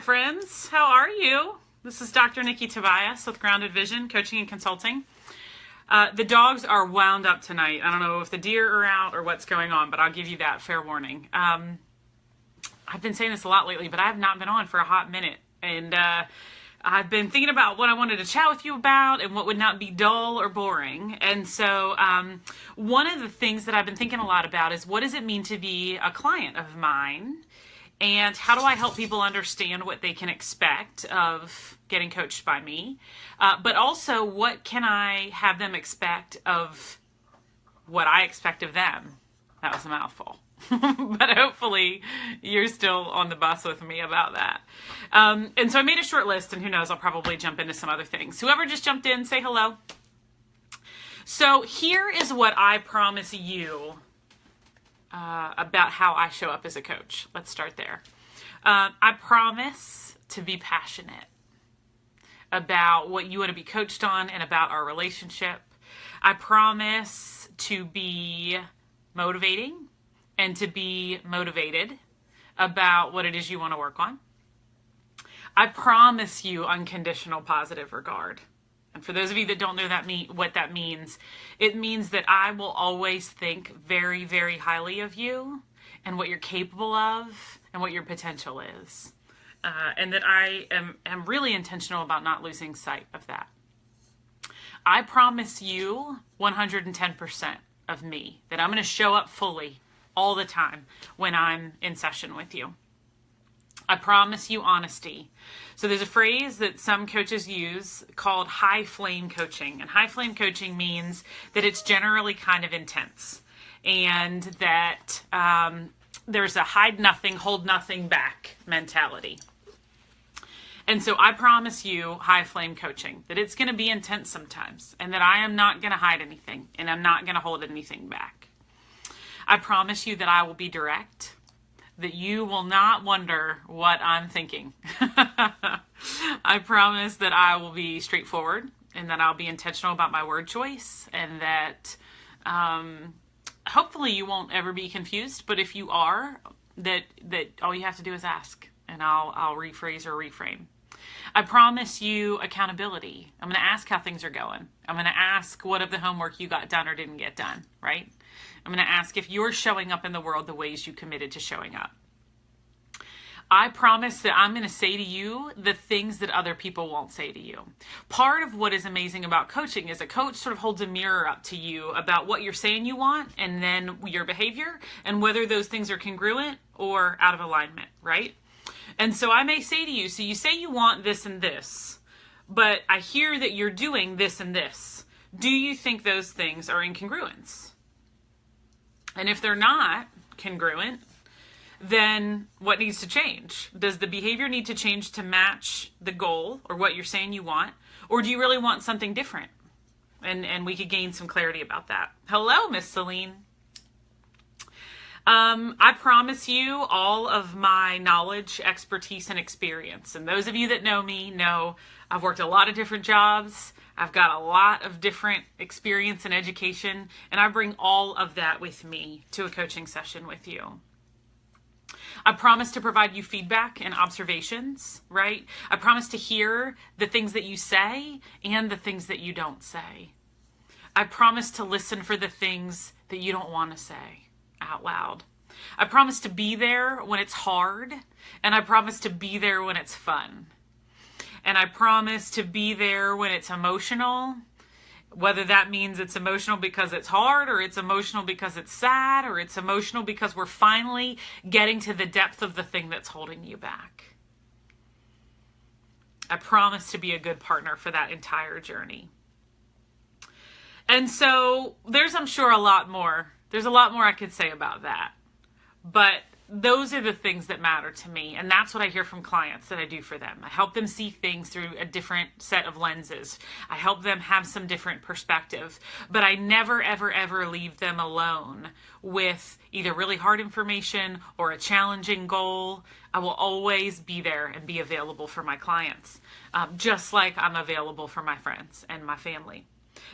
friends. How are you? This is Dr. Nikki Tobias with Grounded Vision Coaching and Consulting. The dogs are wound up tonight. I don't know if the deer are out or what's going on, but I'll give you that fair warning. I've been saying this a lot lately, but I have not been on for a hot minute. And I've been thinking about what I wanted to chat with you about and what would not be dull or boring. And so one of the things that I've been thinking a lot about is, what does it mean to be a client of mine? And how do I help people understand what they can expect of getting coached by me? But also, what can I have them expect of what I expect of them? That was a mouthful. But hopefully you're still on the bus with me about that. And so I made a short list, and who knows, I'll probably jump into some other things. Whoever just jumped in, say hello. So here is what I promise you about how I show up as a coach. Let's start there. I promise to be passionate about what you want to be coached on and about our relationship. I promise to be motivating and to be motivated about what it is you want to work on. I promise you unconditional positive regard. And for those of you that don't know what that means, it means that I will always think very, very highly of you and what you're capable of and what your potential is. And that I am really intentional about not losing sight of that. I promise you 110% of me, that I'm going to show up fully all the time when I'm in session with you. I promise you honesty. So there's a phrase that some coaches use called high flame coaching. And high flame coaching means that it's generally kind of intense, and that there's a hide nothing, hold nothing back mentality. And so I promise you high flame coaching, that it's going to be intense sometimes, and that I am not going to hide anything, and I'm not going to hold anything back. I promise you that I will be direct, that you will not wonder what I'm thinking. I promise that I will be straightforward, and that I'll be intentional about my word choice, and that hopefully you won't ever be confused. But if you are, that all you have to do is ask, and I'll rephrase or reframe. I promise you accountability. I'm going to ask how things are going. I'm going to ask what of the homework you got done or didn't get done, right? I'm going to ask if you're showing up in the world the ways you committed to showing up. I promise that I'm going to say to you the things that other people won't say to you. Part of what is amazing about coaching is a coach sort of holds a mirror up to you about what you're saying you want, and then your behavior, and whether those things are congruent or out of alignment, right? And so I may say to you, so you say you want this and this, but I hear that you're doing this and this. Do you think those things are in congruence? And if they're not congruent, then what needs to change? Does the behavior need to change to match the goal or what you're saying you want? Or do you really want something different? And we could gain some clarity about that. Hello, Miss Celine. I promise you all of my knowledge, expertise, and experience. And those of you that know me know I've worked a lot of different jobs. I've got a lot of different experience and education, and I bring all of that with me to a coaching session with you. I promise to provide you feedback and observations, right? I promise to hear the things that you say and the things that you don't say. I promise to listen for the things that you don't want to say out loud. I promise to be there when it's hard, and I promise to be there when it's fun. And I promise to be there when it's emotional, whether that means it's emotional because it's hard, or it's emotional because it's sad, or it's emotional because we're finally getting to the depth of the thing that's holding you back. I promise to be a good partner for that entire journey. And so there's, I'm sure, a lot more. There's a lot more I could say about that. But those are the things that matter to me. And that's what I hear from clients that I do for them. I help them see things through a different set of lenses. I help them have some different perspective. But I never, ever, ever leave them alone with either really hard information or a challenging goal. I will always be there and be available for my clients, just like I'm available for my friends and my family.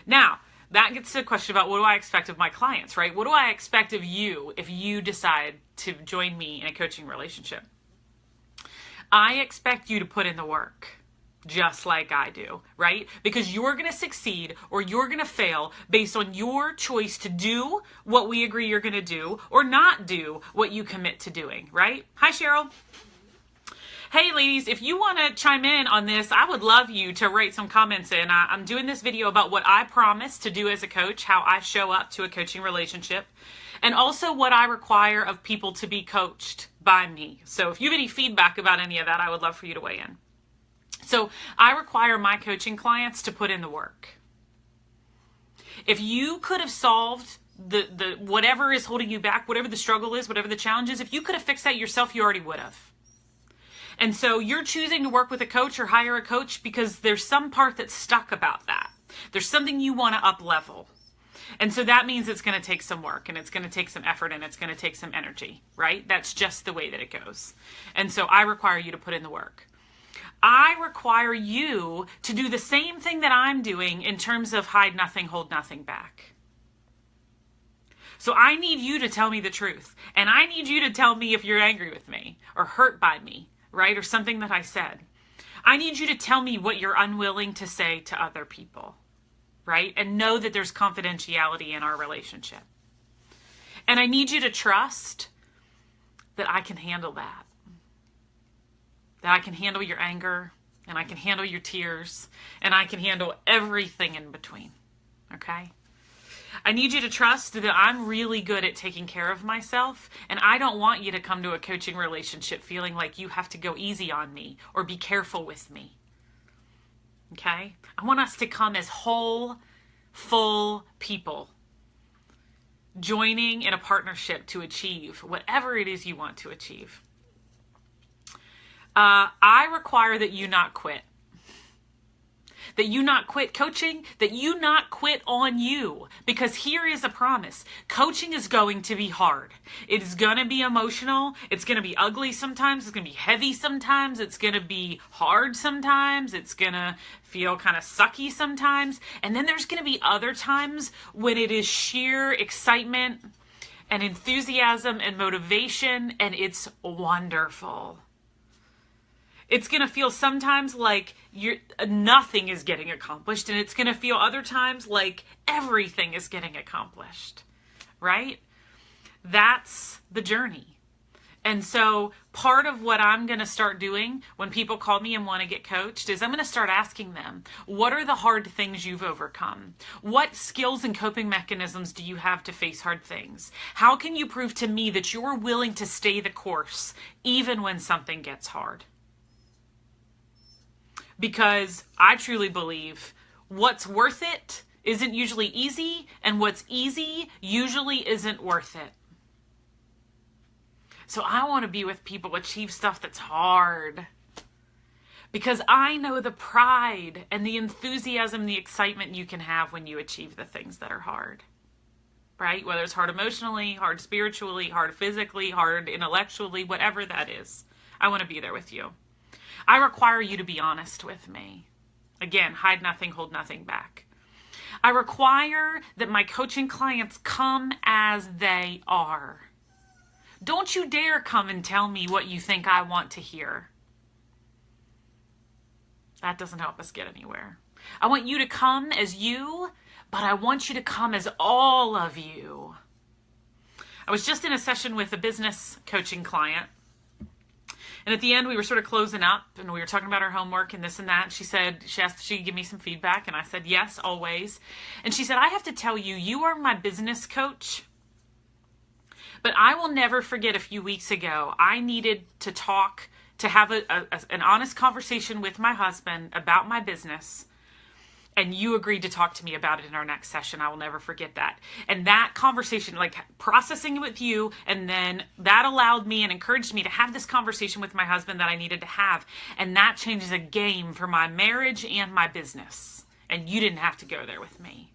Now, that gets to the question about, what do I expect of my clients, right? What do I expect of you if you decide to join me in a coaching relationship? I expect you to put in the work just like I do, right? Because you're going to succeed or you're going to fail based on your choice to do what we agree you're going to do or not do what you commit to doing, right? Hi, Cheryl. Hey, ladies, if you want to chime in on this, I would love you to write some comments in. I'm doing this video about what I promise to do as a coach, how I show up to a coaching relationship, and also what I require of people to be coached by me. So if you have any feedback about any of that, I would love for you to weigh in. So I require my coaching clients to put in the work. If you could have solved the whatever is holding you back, whatever the struggle is, whatever the challenge is, if you could have fixed that yourself, you already would have. And so you're choosing to work with a coach or hire a coach because there's some part that's stuck about that. There's something you want to up level. And so that means it's going to take some work and it's going to take some effort and it's going to take some energy, right? That's just the way that it goes. And so I require you to put in the work. I require you to do the same thing that I'm doing in terms of hide nothing, hold nothing back. So I need you to tell me the truth. And I need you to tell me if you're angry with me or hurt by me, right? Or something that I said. I need you to tell me what you're unwilling to say to other people, right? And know that there's confidentiality in our relationship. And I need you to trust that I can handle that. That I can handle your anger, and I can handle your tears, and I can handle everything in between, okay? I need you to trust that I'm really good at taking care of myself, and I don't want you to come to a coaching relationship feeling like you have to go easy on me or be careful with me, okay? I want us to come as whole, full people, joining in a partnership to achieve whatever it is you want to achieve. I require that you not quit. That you not quit coaching, that you not quit on you. Because here is a promise. Coaching is going to be hard. It is going to be emotional. It's going to be ugly sometimes. It's going to be heavy sometimes. It's going to be hard sometimes. It's going to feel kind of sucky sometimes. And then there's going to be other times when it is sheer excitement and enthusiasm and motivation, and it's wonderful. It's going to feel sometimes like nothing is getting accomplished, and it's going to feel other times like everything is getting accomplished, right? That's the journey. And so part of what I'm going to start doing when people call me and want to get coached is I'm going to start asking them, what are the hard things you've overcome? What skills and coping mechanisms do you have to face hard things? How can you prove to me that you're willing to stay the course even when something gets hard? Because I truly believe what's worth it isn't usually easy, and what's easy usually isn't worth it. So I want to be with people achieve stuff that's hard. Because I know the pride and the enthusiasm, the excitement you can have when you achieve the things that are hard. Right? Whether it's hard emotionally, hard spiritually, hard physically, hard intellectually, whatever that is. I want to be there with you. I require you to be honest with me. Again, hide nothing, hold nothing back. I require that my coaching clients come as they are. Don't you dare come and tell me what you think I want to hear. That doesn't help us get anywhere. I want you to come as you, but I want you to come as all of you. I was just in a session with a business coaching client. And at the end, we were sort of closing up, and we were talking about our homework and this and that. She asked if she could give me some feedback, and I said, yes, always. And she said, I have to tell you, you are my business coach, but I will never forget a few weeks ago, I needed to have an honest conversation with my husband about my business. And you agreed to talk to me about it in our next session. I will never forget that. And that conversation, like processing it with you, and then that allowed me and encouraged me to have this conversation with my husband that I needed to have. And that changes a game for my marriage and my business. And you didn't have to go there with me.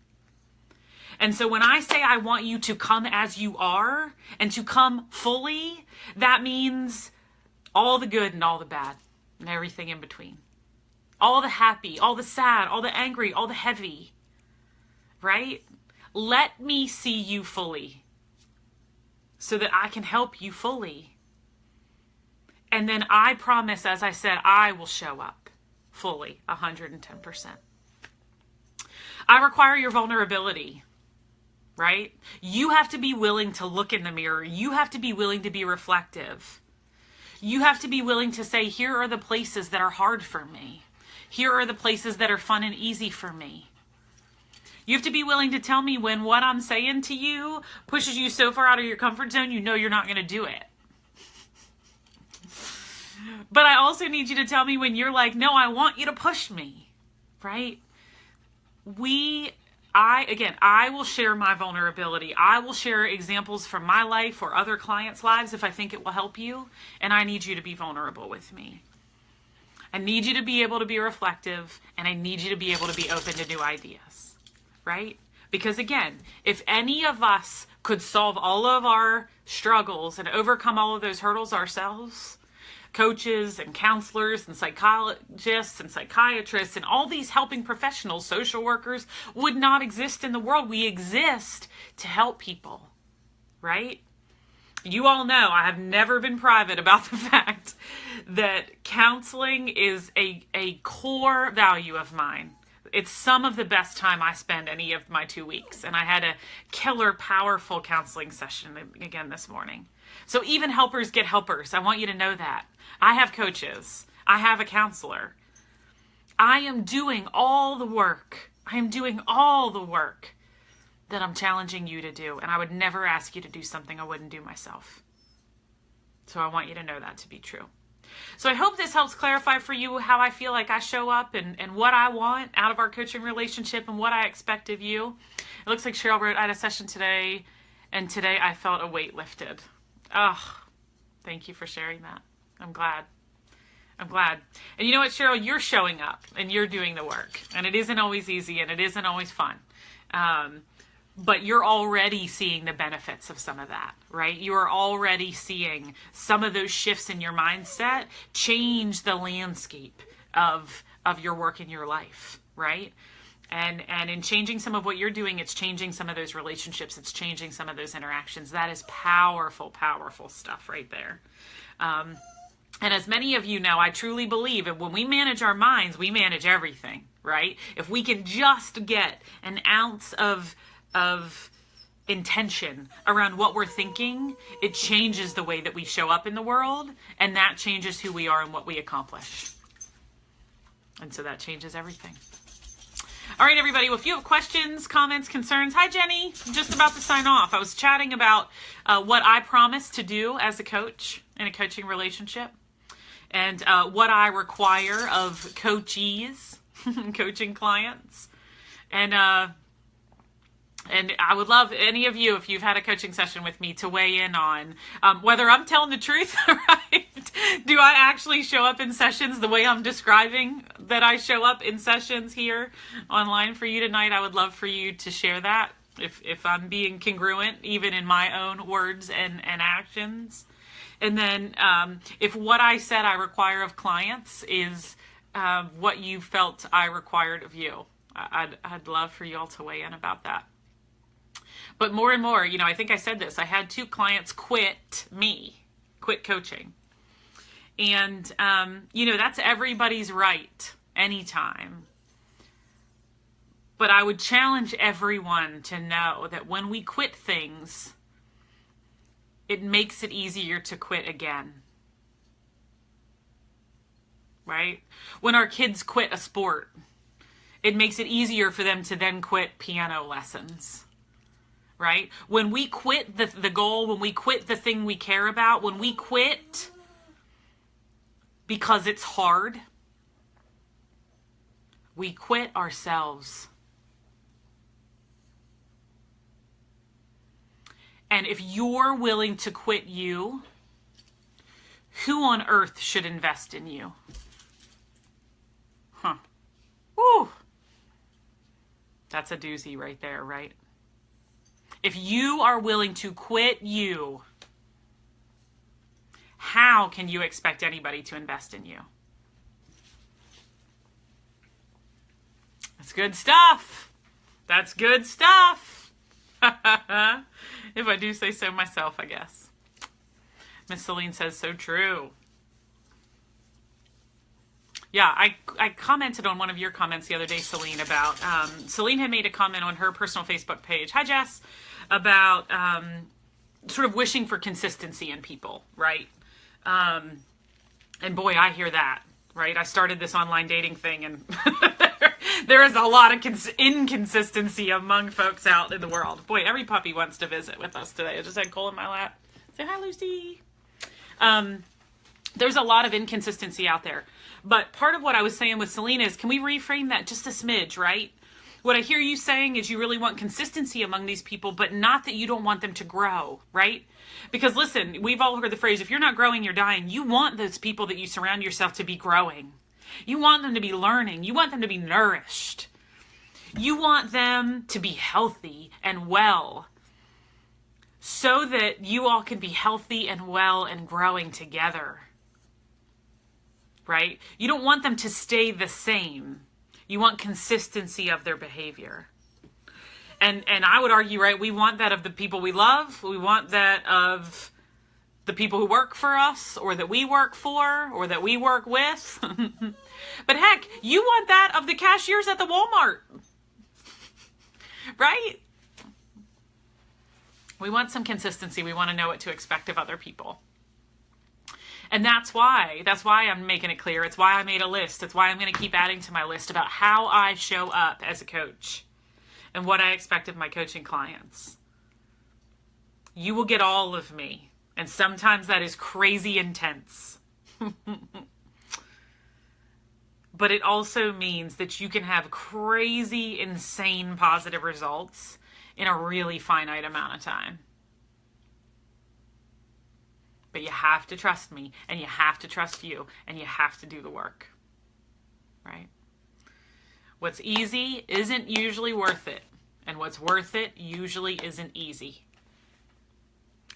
And so when I say I want you to come as you are and to come fully, that means all the good and all the bad and everything in between. All the happy, all the sad, all the angry, all the heavy, right? Let me see you fully so that I can help you fully. And then I promise, as I said, I will show up fully, 110%. I require your vulnerability, right? You have to be willing to look in the mirror. You have to be willing to be reflective. You have to be willing to say, here are the places that are hard for me. Here are the places that are fun and easy for me. You have to be willing to tell me when what I'm saying to you pushes you so far out of your comfort zone, you know you're not going to do it. But I also need you to tell me when you're like, no, I want you to push me, right? I will share my vulnerability. I will share examples from my life or other clients' lives if I think it will help you. And I need you to be vulnerable with me. I need you to be able to be reflective, and I need you to be able to be open to new ideas, right? Because again, if any of us could solve all of our struggles and overcome all of those hurdles ourselves, coaches and counselors and psychologists and psychiatrists and all these helping professionals, social workers, would not exist in the world. We exist to help people, right? You all know I have never been private about the fact that counseling is a core value of mine. It's some of the best time I spend any of my 2 weeks. And I had a killer, powerful counseling session again this morning. So even helpers get helpers. I want you to know that. I have coaches. I have a counselor. I am doing all the work. I am doing all the work that I'm challenging you to do. And I would never ask you to do something I wouldn't do myself. So I want you to know that to be true. So I hope this helps clarify for you how I feel like I show up and what I want out of our coaching relationship and what I expect of you. It looks like Cheryl wrote, I had a session today, and today I felt a weight lifted. Oh, thank you for sharing that. I'm glad. And you know what, Cheryl? You're showing up and you're doing the work. And it isn't always easy and it isn't always fun. But you're already seeing the benefits of some of that, right? You are already seeing some of those shifts in your mindset change the landscape of your work in your life, right? And in changing some of what you're doing, it's changing some of those relationships. It's changing some of those interactions. That is powerful, powerful stuff right there. And as many of you know, I truly believe that when we manage our minds, we manage everything, right? If we can just get an ounce of intention around what we're thinking, it changes the way that we show up in the world, and that changes who we are and what we accomplish. And so that changes everything. All right, everybody. Well, if you have questions, comments, concerns, hi, Jenny. I'm just about to sign off. I was chatting about what I promise to do as a coach in a coaching relationship and what I require of coachees, coaching clients. And I would love any of you, if you've had a coaching session with me, to weigh in on whether I'm telling the truth, right? Do I actually show up in sessions the way I'm describing that I show up in sessions here online for you tonight? I would love for you to share that if I'm being congruent, even in my own words and actions. And then if what I said I require of clients is what you felt I required of you, I'd love for you all to weigh in about that. But more and more, I think I said this, I had 2 clients quit coaching. And, that's everybody's right anytime. But I would challenge everyone to know that when we quit things, it makes it easier to quit again. Right? When our kids quit a sport, it makes it easier for them to then quit piano lessons. Right? When we quit the goal, when we quit the thing we care about, when we quit because it's hard, we quit ourselves. And if you're willing to quit you, who on earth should invest in you? Huh. Woo! That's a doozy right there, right? If you are willing to quit you, how can you expect anybody to invest in you? That's good stuff. That's good stuff. If I do say so myself, I guess. Miss Celine says, so true. Yeah, I commented on one of your comments the other day, Celine, about, Celine had made a comment on her personal Facebook page, hi Jess, about sort of wishing for consistency in people, right? And boy, I hear that, right? I started this online dating thing, and there is a lot of inconsistency among folks out in the world. Boy, every puppy wants to visit with us today. I just had Cole in my lap. Say hi, Lucy. There's a lot of inconsistency out there. But part of what I was saying with Celine is, can we reframe that just a smidge, right? What I hear you saying is you really want consistency among these people, but not that you don't want them to grow, right? Because listen, we've all heard the phrase, if you're not growing, you're dying. You want those people that you surround yourself to be growing. You want them to be learning. You want them to be nourished. You want them to be healthy and well, so that you all can be healthy and well and growing together. Right? You don't want them to stay the same. You want consistency of their behavior. And I would argue, right, we want that of the people we love. We want that of the people who work for us, or that we work for, or that we work with. But heck, you want that of the cashiers at the Walmart. Right? We want some consistency. We want to know what to expect of other people. And that's why I'm making it clear. It's why I made a list. It's why I'm going to keep adding to my list about how I show up as a coach and what I expect of my coaching clients. You will get all of me. And sometimes that is crazy intense. But it also means that you can have crazy, insane positive results in a really finite amount of time. But you have to trust me, and you have to trust you, and you have to do the work, right? What's easy isn't usually worth it, and what's worth it usually isn't easy.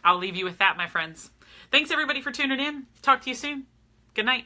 I'll leave you with that, my friends. Thanks, everybody, for tuning in. Talk to you soon. Good night.